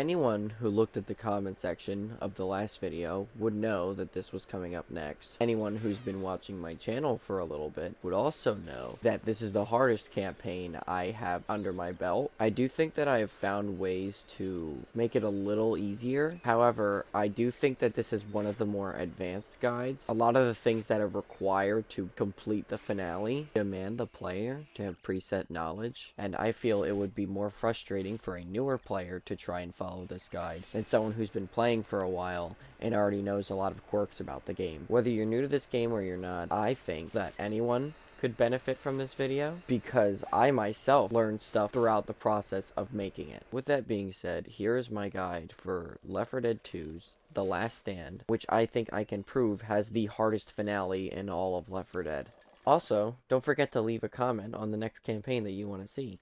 Anyone who looked at the comment section of the last video would know that this was coming up next. Anyone who's been watching my channel for a little bit would also know that this is the hardest campaign I have under my belt. I do think that I have found ways to make it a little easier. However, I do think that this is one of the more advanced guides. A lot of the things that are required to complete the finale demand the player to have preset knowledge, and I feel it would be more frustrating for a newer player to try and follow this guide than someone who's been playing for a while and already knows a lot of quirks about the game. Whether you're new to this game or you're not, I think that anyone could benefit from this video because I myself learned stuff throughout the process of making it. With that being said, here is my guide for Left 4 Dead 2's The Last Stand, which I think I can prove has the hardest finale in all of Left 4 Dead. Also, don't forget to leave a comment on the next campaign that you want to see.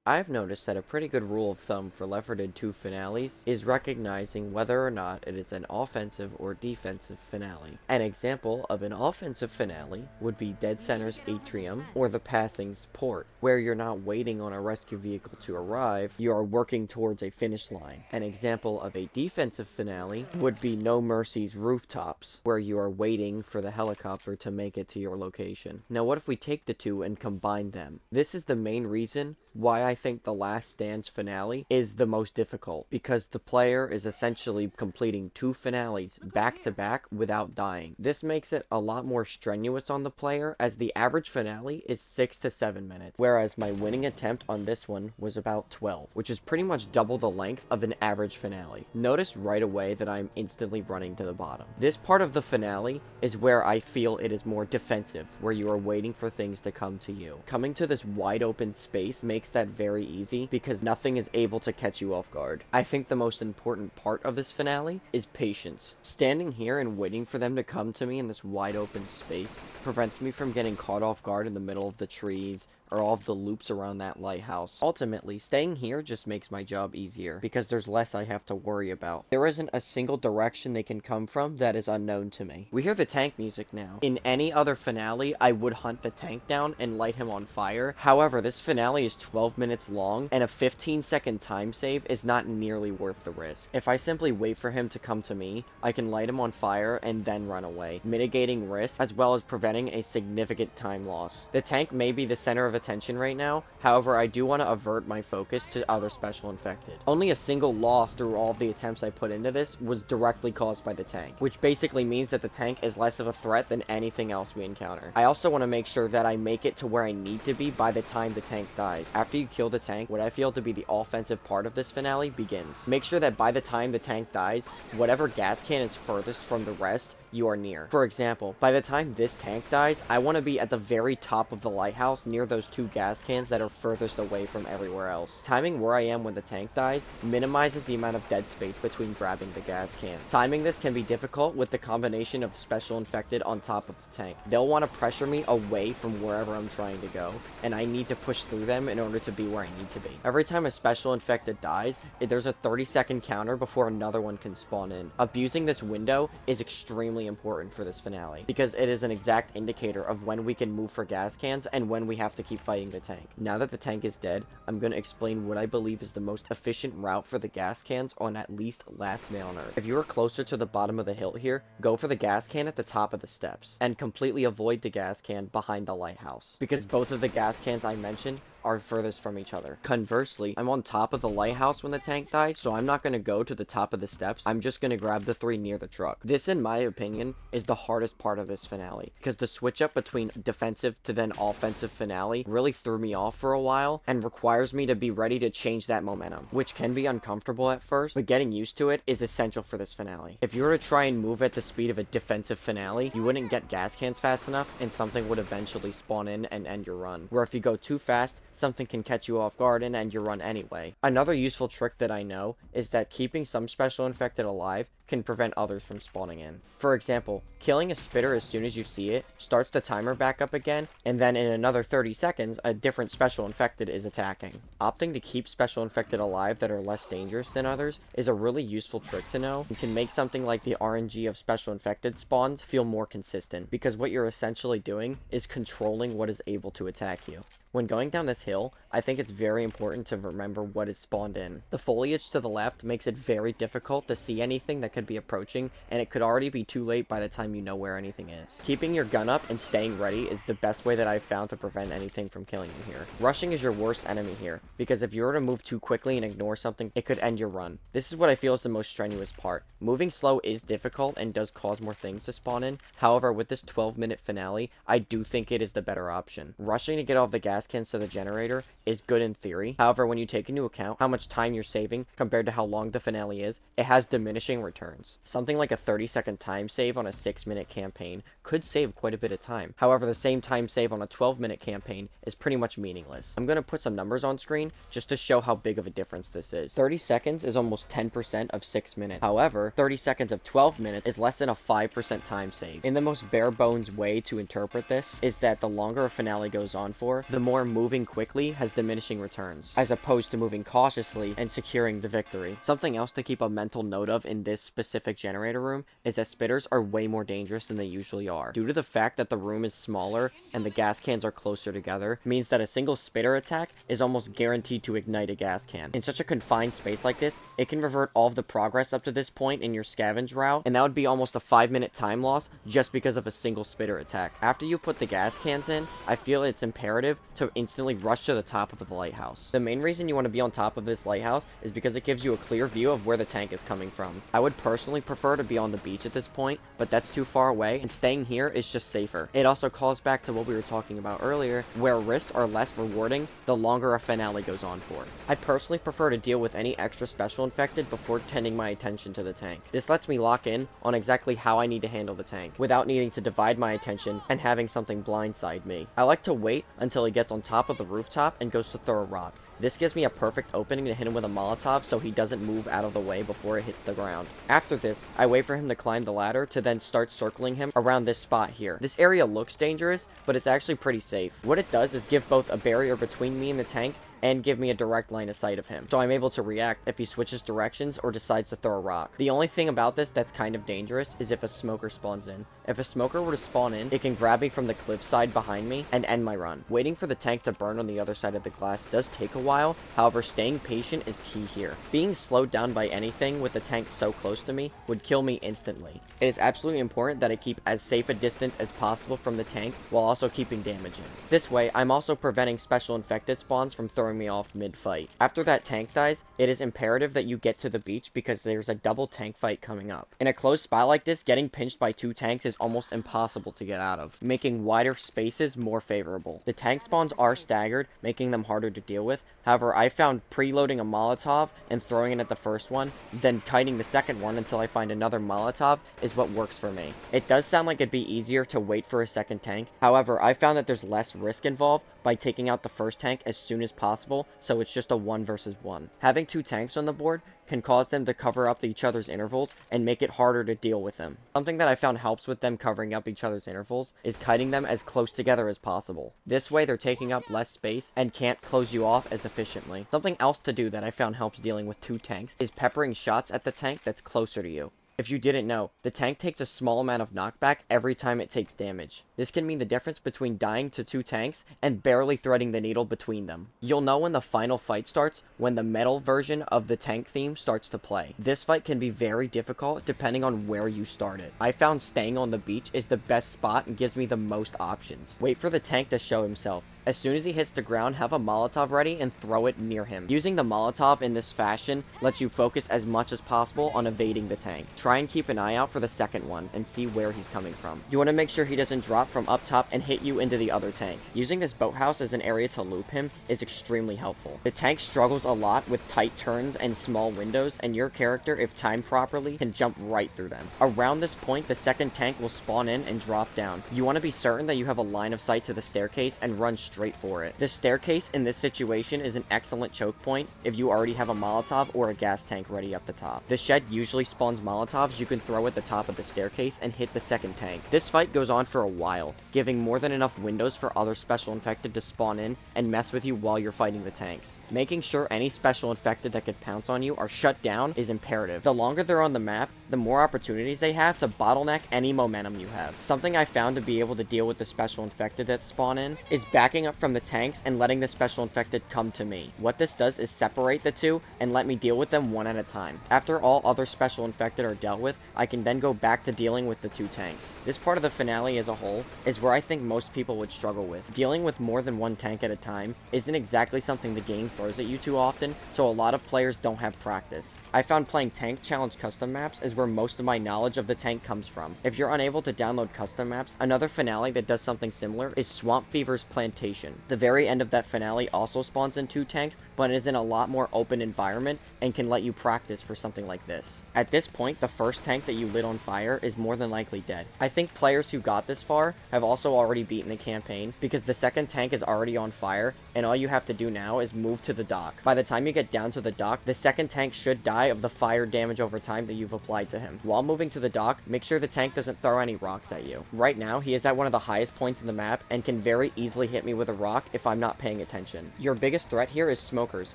I've noticed that a pretty good rule of thumb for Left 4 Dead 2 finales is recognizing whether or not it is an offensive or defensive finale. An example of an offensive finale would be Dead Center's Atrium or The Passing's Port, where you're not waiting on a rescue vehicle to arrive, you are working towards a finish line. An example of a defensive finale would be No Mercy's Rooftops, where you are waiting for the helicopter to make it to your location. Now what if we take the two and combine them? This is the main reason why I think The Last Stand's finale is the most difficult, because the player is essentially completing two finales back to back without dying. This makes it a lot more strenuous on the player, as the average finale is 6 to 7 minutes, whereas my winning attempt on this one was about 12, which is pretty much double the length of an average finale. Notice right away that I'm instantly running to the bottom. This part of the finale is where I feel it is more defensive, where you are waiting for things to come to you. Coming to this wide open space makes that very easy because nothing is able to catch you off guard. I think the most important part of this finale is patience. Standing here and waiting for them to come to me in this wide open space prevents me from getting caught off guard in the middle of the trees or all of the loops around that lighthouse. Ultimately, staying here just makes my job easier because there's less I have to worry about. There isn't a single direction they can come from that is unknown to me. We hear the tank music now. In any other finale, I would hunt the tank down and light him on fire. However, this finale is 12 minutes long, and a 15-second time save is not nearly worth the risk. If I simply wait for him to come to me, I can light him on fire and then run away, mitigating risk as well as preventing a significant time loss. The tank may be the center of attention right now, however I do want to avert my focus to other special infected. Only a single loss through all of the attempts I put into this was directly caused by the tank, which basically means that the tank is less of a threat than anything else we encounter. I also want to make sure that I make it to where I need to be by the time the tank dies. After you kill the tank, what I feel to be the offensive part of this finale begins. Make sure that by the time the tank dies, whatever gas can is furthest from the rest, you are near. For example, by the time this tank dies, I want to be at the very top of the lighthouse near those two gas cans that are furthest away from everywhere else. Timing where I am when the tank dies minimizes the amount of dead space between grabbing the gas cans. Timing this can be difficult with the combination of special infected on top of the tank. They'll want to pressure me away from wherever I'm trying to go, and I need to push through them in order to be where I need to be. Every time a special infected dies, there's a 30-second counter before another one can spawn in. Abusing this window is extremely important for this finale because it is an exact indicator of when we can move for gas cans and when we have to keep fighting the tank. Now that the tank is dead, I'm going to explain what I believe is the most efficient route for the gas cans on at least Last Man on Earth. If you are closer to the bottom of the hill here, go for the gas can at the top of the steps and completely avoid the gas can behind the lighthouse because both of the gas cans I mentioned are furthest from each other. Conversely, I'm on top of the lighthouse when the tank dies, so I'm not going to go to the top of the steps. I'm just going to grab the three near the truck. This, in my opinion, is the hardest part of this finale, because the switch up between defensive to then offensive finale really threw me off for a while and requires me to be ready to change that momentum, which can be uncomfortable at first, but getting used to it is essential for this finale. If you were to try and move at the speed of a defensive finale, you wouldn't get gas cans fast enough, and something would eventually spawn in and end your run. Where if you go too fast, something can catch you off guard and end your run anyway. Another useful trick that I know is that keeping some special infected alive can prevent others from spawning in. For example, killing a spitter as soon as you see it starts the timer back up again, and then in another 30 seconds, a different special infected is attacking. Opting to keep special infected alive that are less dangerous than others is a really useful trick to know, and can make something like the RNG of special infected spawns feel more consistent, because what you're essentially doing is controlling what is able to attack you. When going down this hill, kill, I think it's very important to remember what is spawned in. The foliage to the left makes it very difficult to see anything that could be approaching, and it could already be too late by the time you know where anything is. Keeping your gun up and staying ready is the best way that I've found to prevent anything from killing you here. Rushing is your worst enemy here, because if you were to move too quickly and ignore something, it could end your run. This is what I feel is the most strenuous part. Moving slow is difficult and does cause more things to spawn in. However, with this 12-minute finale, I do think it is the better option. Rushing to get all the gas cans to the generator is good in theory. However, when you take into account how much time you're saving compared to how long the finale is, it has diminishing returns. Something like a 30-second time save on a 6-minute campaign could save quite a bit of time. However, the same time save on a 12-minute campaign is pretty much meaningless. I'm going to put some numbers on screen just to show how big of a difference this is. 30 seconds is almost 10% of 6 minutes. However, 30 seconds of 12 minutes is less than a 5% time save. In the most bare bones way to interpret this is that the longer a finale goes on for, the more moving quickly has diminishing returns, as opposed to moving cautiously and securing the victory. Something else to keep a mental note of in this specific generator room is that spitters are way more dangerous than they usually are. Due to the fact that the room is smaller and the gas cans are closer together, means that a single spitter attack is almost guaranteed to ignite a gas can. In such a confined space like this, it can revert all of the progress up to this point in your scavenge route, and that would be almost a 5-minute time loss just because of a single spitter attack. After you put the gas cans in, I feel it's imperative to instantly rush to the top of the lighthouse. The main reason you want to be on top of this lighthouse is because it gives you a clear view of where the tank is coming from. I would personally prefer to be on the beach at this point, but that's too far away, and staying here is just safer. It also calls back to what we were talking about earlier, where risks are less rewarding the longer a finale goes on for. I personally prefer to deal with any extra special infected before tending my attention to the tank. This lets me lock in on exactly how I need to handle the tank, without needing to divide my attention and having something blindside me. I like to wait until he gets on top of the rooftop and goes to throw a rock. This gives me a perfect opening to hit him with a Molotov so he doesn't move out of the way before it hits the ground. After this, I wait for him to climb the ladder to then start circling him around this spot here. This area looks dangerous, but it's actually pretty safe. What it does is give both a barrier between me and the tank and give me a direct line of sight of him, so I'm able to react if he switches directions or decides to throw a rock. The only thing about this that's kind of dangerous is if a smoker spawns in. If a smoker were to spawn in, it can grab me from the cliffside behind me and end my run. Waiting for the tank to burn on the other side of the glass does take a while, however staying patient is key here. Being slowed down by anything with the tank so close to me would kill me instantly. It is absolutely important that I keep as safe a distance as possible from the tank while also keeping damage in. This way, I'm also preventing special infected spawns from throwing me off mid-fight. After that tank dies, it is imperative that you get to the beach because there's a double tank fight coming up. In a closed spot like this, getting pinched by 2 tanks is almost impossible to get out of, making wider spaces more favorable. The tank spawns are staggered, making them harder to deal with. However, I found preloading a Molotov and throwing it at the first one, then kiting the second one until I find another Molotov is what works for me. It does sound like it'd be easier to wait for a second tank. However, I found that there's less risk involved by taking out the first tank as soon as possible, so it's just a 1 versus 1. Having 2 tanks on the board can cause them to cover up each other's intervals and make it harder to deal with them. Something that I found helps with them covering up each other's intervals is kiting them as close together as possible. This way they're taking up less space and can't close you off as efficiently. Something else to do that I found helps dealing with 2 tanks is peppering shots at the tank that's closer to you. If you didn't know, the tank takes a small amount of knockback every time it takes damage. This can mean the difference between dying to 2 tanks and barely threading the needle between them. You'll know when the final fight starts when the metal version of the tank theme starts to play. This fight can be very difficult depending on where you start it. I found staying on the beach is the best spot and gives me the most options. Wait for the tank to show himself. As soon as he hits the ground, have a Molotov ready and throw it near him. Using the Molotov in this fashion lets you focus as much as possible on evading the tank. Try and keep an eye out for the second one and see where he's coming from. You want to make sure he doesn't drop from up top and hit you into the other tank. Using this boathouse as an area to loop him is extremely helpful. The tank struggles a lot with tight turns and small windows, and your character, if timed properly, can jump right through them. Around this point, the second tank will spawn in and drop down. You want to be certain that you have a line of sight to the staircase and run straight for it. The staircase in this situation is an excellent choke point if you already have a Molotov or a gas tank ready up the top. The shed usually spawns Molotovs you can throw at the top of the staircase and hit the second tank. This fight goes on for a while, giving more than enough windows for other special infected to spawn in and mess with you while you're fighting the tanks. Making sure any special infected that could pounce on you are shut down is imperative. The longer they're on the map, the more opportunities they have to bottleneck any momentum you have. Something I found to be able to deal with the special infected that spawn in is backing backing up from the tanks and letting the special infected come to me. What this does is separate the two and let me deal with them one at a time. After all other special infected are dealt with, I can then go back to dealing with the two tanks. This part of the finale as a whole is where I think most people would struggle with. Dealing with more than one tank at a time isn't exactly something the game throws at you too often, so a lot of players don't have practice. I found playing tank challenge custom maps is where most of my knowledge of the tank comes from. If you're unable to download custom maps, another finale that does something similar is Swamp Fever's Plantation. The very end of that finale also spawns in two tanks, but is in a lot more open environment and can let you practice for something like this. At this point, the first tank that you lit on fire is more than likely dead. I think players who got this far have also already beaten the campaign because the second tank is already on fire and all you have to do now is move to the dock. By the time you get down to the dock, the second tank should die of the fire damage over time that you've applied to him. While moving to the dock, make sure the tank doesn't throw any rocks at you. Right now, he is at one of the highest points in the map and can very easily hit me with a rock if I'm not paying attention. Your biggest threat here is smokers.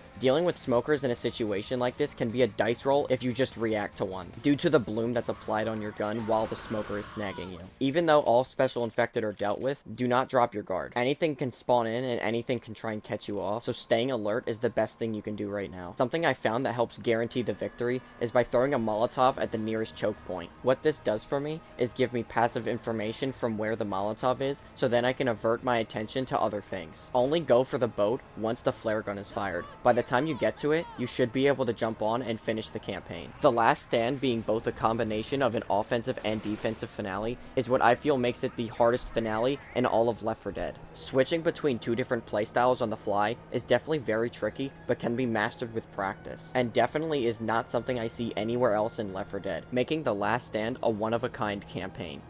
Dealing with smokers in a situation like this can be a dice roll if you just react to one, due to the bloom that's applied on your gun while the smoker is snagging you. Even though all special infected are dealt with, do not drop your guard. Anything can spawn in and anything can try and catch you off, so staying alert is the best thing you can do right now. Something I found that helps guarantee the victory is by throwing a Molotov at the nearest choke point. What this does for me is give me passive information from where the Molotov is, so then I can avert my attention to other things. Only go for the boat once the flare gun is fired. By the time you get to it, you should be able to jump on and finish the campaign. The Last Stand being both a combination of an offensive and defensive finale is what I feel makes it the hardest finale in all of Left 4 Dead. Switching between two different playstyles on the fly is definitely very tricky, but can be mastered with practice, and definitely is not something I see anywhere else in Left 4 Dead, making The Last Stand a one-of-a-kind campaign.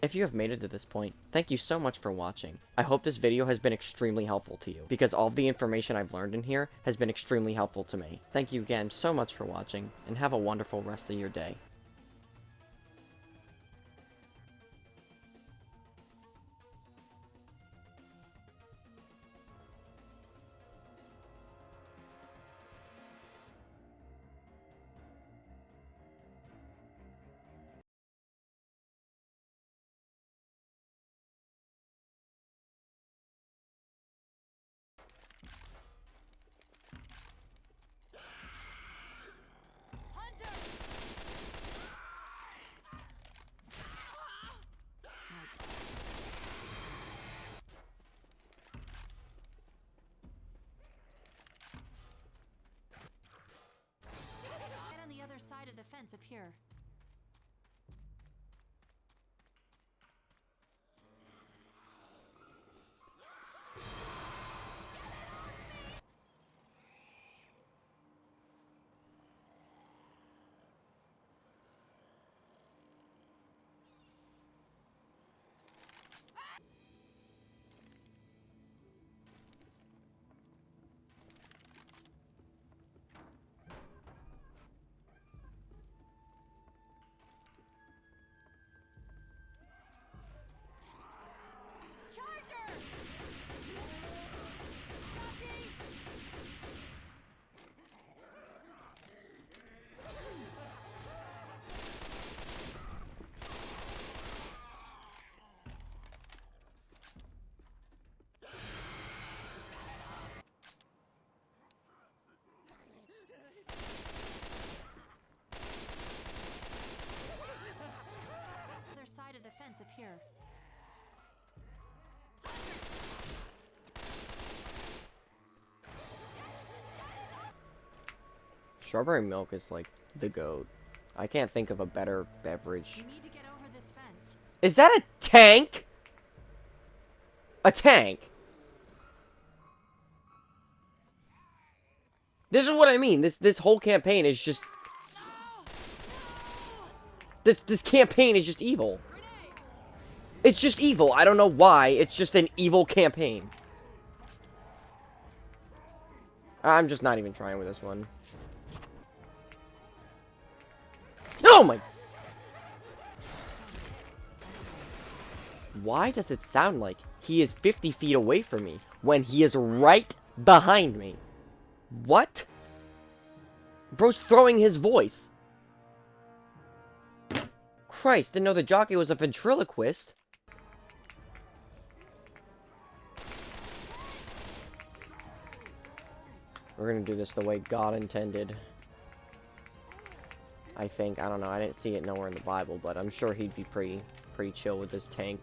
If you have made it to this point, thank you so much for watching. I hope this video has been extremely helpful to you, because all of the information I've learned in here has been extremely helpful to me. Thank you again so much for watching, and have a wonderful rest of your day. Side of the fence up here. Charger! Copy! Other side of the fence up here. Strawberry milk is like the GOAT. I can't think of a better beverage. We need to get over this fence. Is that a tank? A tank? This is what I mean. This whole campaign is just this campaign is just evil. It's just evil. I don't know why. It's just an evil campaign. I'm just not even trying with this one. Oh my! Why does it sound like he is 50 feet away from me when he is right behind me? What? Bro's throwing his voice. Christ, didn't know the jockey was a ventriloquist. We're gonna do this the way God intended. I think. I don't know. I didn't see it nowhere in the Bible, but I'm sure he'd be pretty chill with this tank.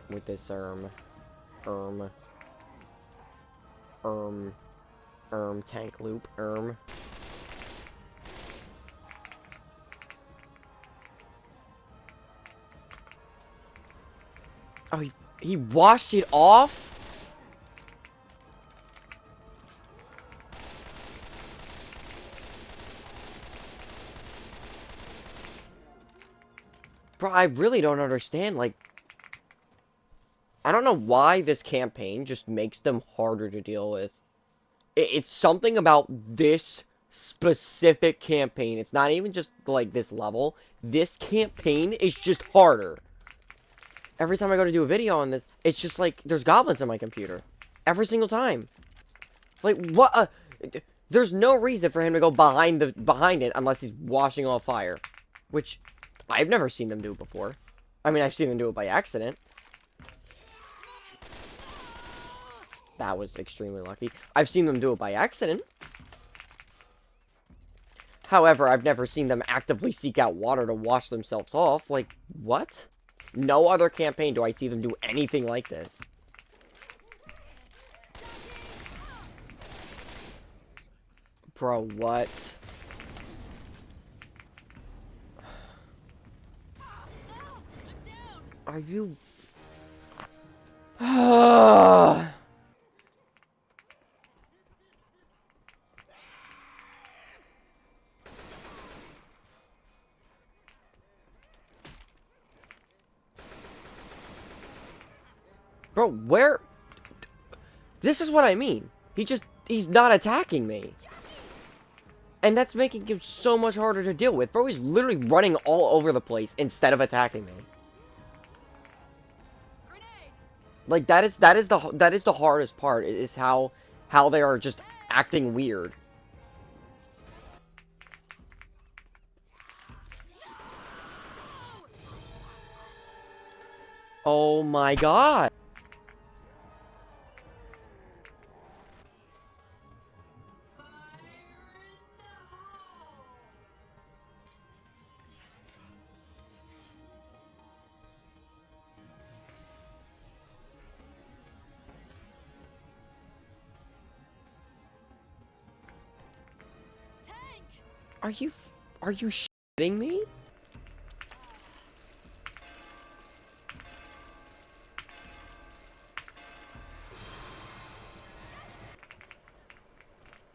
With this, tank loop, Oh, he washed it off? Bro, I really don't understand, like... I don't know why this campaign just makes them harder to deal with. It's something about this specific campaign. It's not even just, like, this level. This campaign is just harder. Every time I go to do a video on this, it's just like, there's goblins on my computer. Every single time. Like, what? There's no reason for him to go behind it unless he's washing off fire. Which, I've never seen them do before. I mean, I've seen them do it by accident. That was extremely lucky. I've seen them do it by accident. However, I've never seen them actively seek out water to wash themselves off. Like, what? No other campaign do I see them do anything like this. Bro, what? Are you... Bro, where... This is what I mean. He's not attacking me. And that's making him so much harder to deal with. Bro, he's literally running all over the place instead of attacking me. Like, that is the hardest part, is how they are just acting weird. Oh my god. Are you shitting me?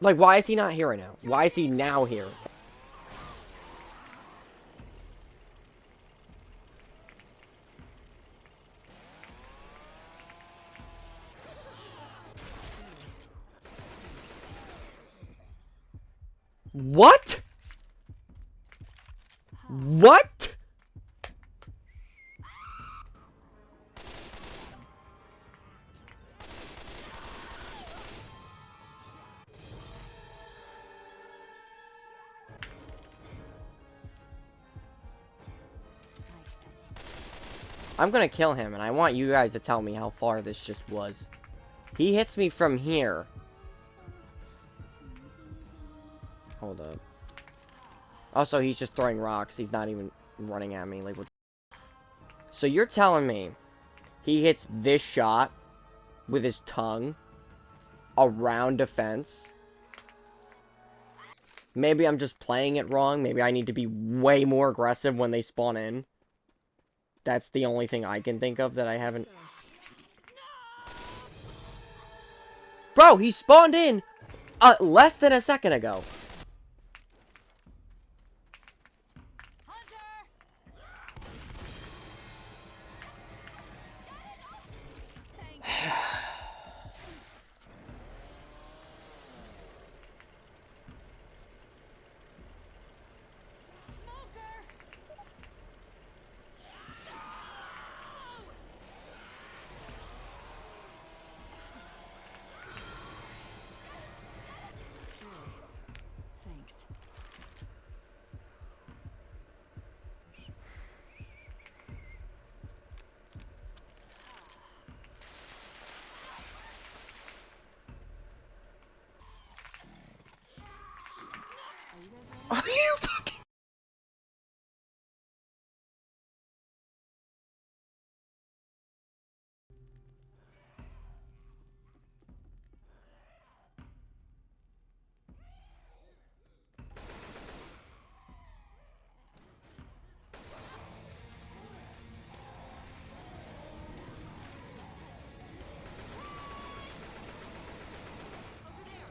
Like, why is he not here right now? Why is he now here? What? What? I'm gonna kill him, and I want you guys to tell me how far this just was. He hits me from here. Hold up. Also, he's just throwing rocks. He's not even running at me. Like, what? So you're telling me he hits this shot with his tongue around a fence? Maybe I'm just playing it wrong. Maybe I need to be way more aggressive when they spawn in. That's the only thing I can think of that I haven't... Bro, he spawned in less than a second ago. Are you fucking? Over there.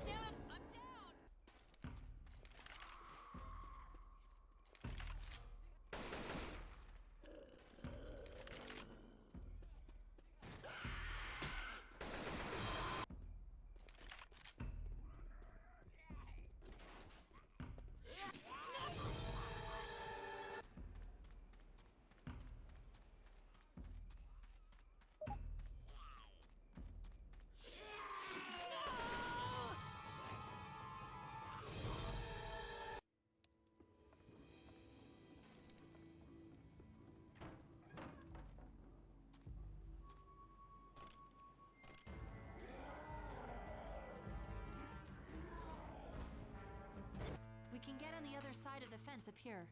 Damn it! I'm down. We can get on the other side of the fence up here.